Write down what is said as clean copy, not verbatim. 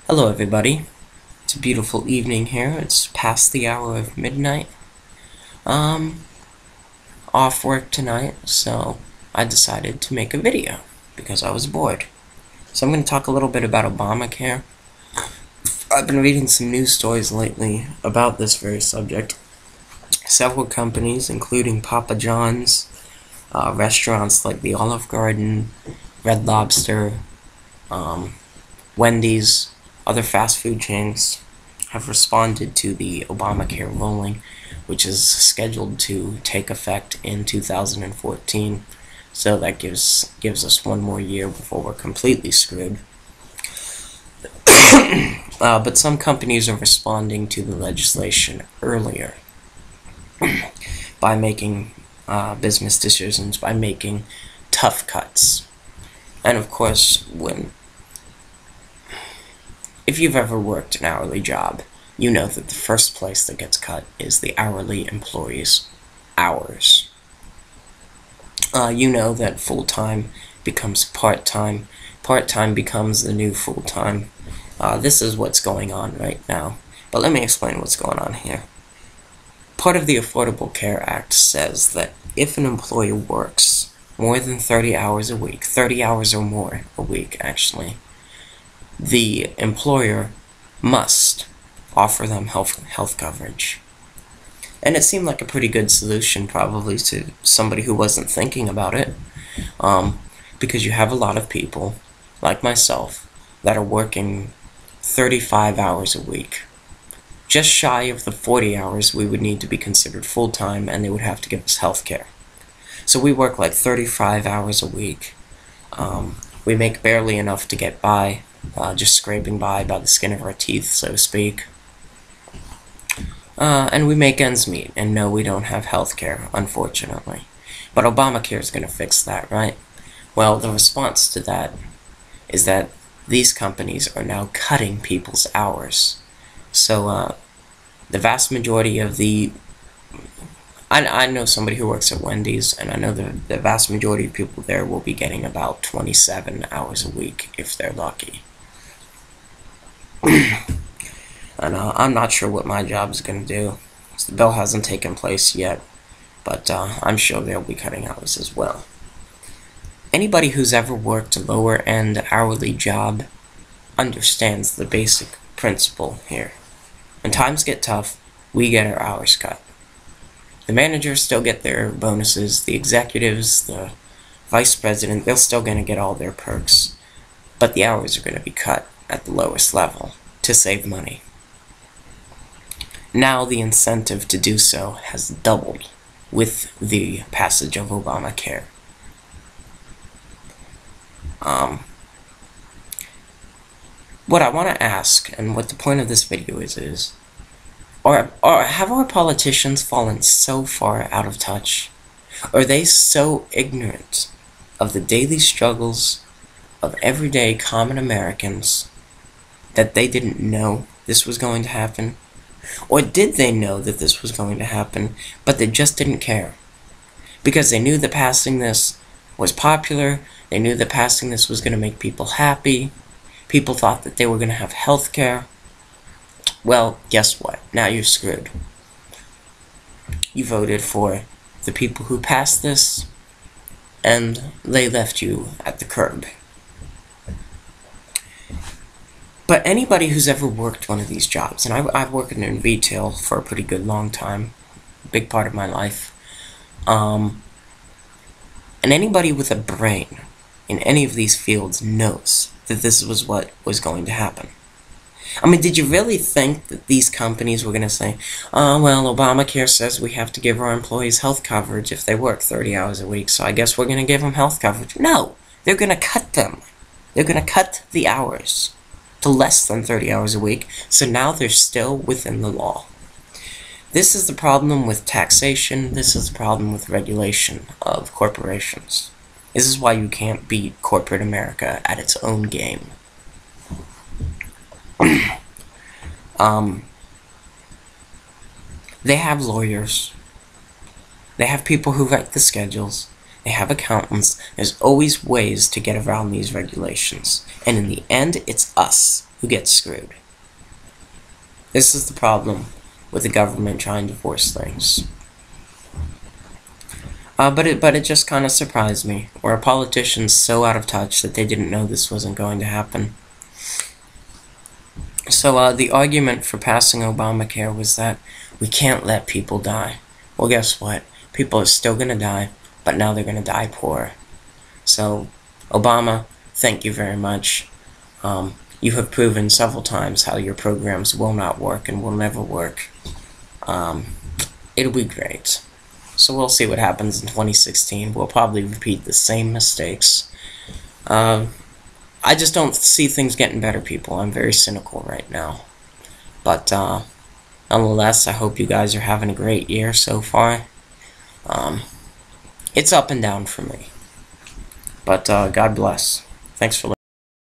Hello everybody. It's a beautiful evening here. It's past the hour of midnight. Um, Off work tonight, so I decided to make a video because I was bored. So I'm going to talk a little bit about Obamacare. I've been reading some news stories lately about this very subject. Several companies, including Papa John's, restaurants like the Olive Garden, Red Lobster, Wendy's, other fast food chains have responded to the Obamacare ruling, which is scheduled to take effect in 2014. So that gives us one more year before we're completely screwed. But some companies are responding to the legislation earlier by making business decisions, by making tough cuts. And of course, if you've ever worked an hourly job, you know that the first place that gets cut is the hourly employee's hours. You know that full-time becomes part-time, part-time becomes the new full-time. This is what's going on right now. But let me explain what's going on here. Part of the Affordable Care Act says that if an employee works more than 30 hours a week, 30 hours or more a week actually, the employer must offer them health coverage. And it seemed like a pretty good solution probably to somebody who wasn't thinking about it, because you have a lot of people, like myself, that are working 35 hours a week. Just shy of the 40 hours we would need to be considered full-time, and they would have to give us health care. So we work like 35 hours a week. We make barely enough to get by, just scraping by the skin of our teeth, so to speak. And we make ends meet, and no, we don't have health care, unfortunately. But Obamacare is going to fix that, right? Well, the response to that is that these companies are now cutting people's hours. So, the vast majority of I know somebody who works at Wendy's, and I know the vast majority of people there will be getting about 27 hours a week, if they're lucky. And I'm not sure what my job is going to do. The bill hasn't taken place yet, but I'm sure they'll be cutting hours as well. Anybody who's ever worked a lower-end hourly job understands the basic principle here. When times get tough, we get our hours cut. The managers still get their bonuses, the executives, the vice president, they're still going to get all their perks, but the hours are going to be cut at the lowest level to save money. Now the incentive to do so has doubled with the passage of Obamacare. What I want to ask, and what the point of this video is have our politicians fallen so far out of touch? Are they so ignorant of the daily struggles of everyday common Americans that they didn't know this was going to happen? Or did they know that this was going to happen, but they just didn't care? Because they knew that passing this was popular, they knew that passing this was going to make people happy, people thought that they were going to have health care. Well, guess what? Now you're screwed. You voted for the people who passed this, and they left you at the curb. But anybody who's ever worked one of these jobs, and I've worked in retail for a pretty good long time, a big part of my life, and anybody with a brain in any of these fields knows that this was what was going to happen. I mean, did you really think that these companies were going to say, oh, well, Obamacare says we have to give our employees health coverage if they work 30 hours a week, so I guess we're going to give them health coverage? No, they're going to cut them. They're going to cut the hours to less than 30 hours a week, so now they're still within the law. This is the problem with taxation, this is the problem with regulation of corporations. This is why you can't beat corporate America at its own game. They have lawyers, they have people who write the schedules, they have accountants. There's always ways to get around these regulations. And in the end, it's us, who gets screwed. This is the problem with the government trying to force things. But it just kind of surprised me. Were our politicians so out of touch that they didn't know this wasn't going to happen? So the argument for passing Obamacare was that we can't let people die. Well, guess what? People are still going to die, but now they're going to die poor. So, Obama, thank you very much. You have proven several times how your programs will not work and will never work. It'll be great. So we'll see what happens in 2016. We'll probably repeat the same mistakes. I just don't see things getting better, people. I'm very cynical right now. But nonetheless, I hope you guys are having a great year so far. It's up and down for me. But God bless. Thanks for listening.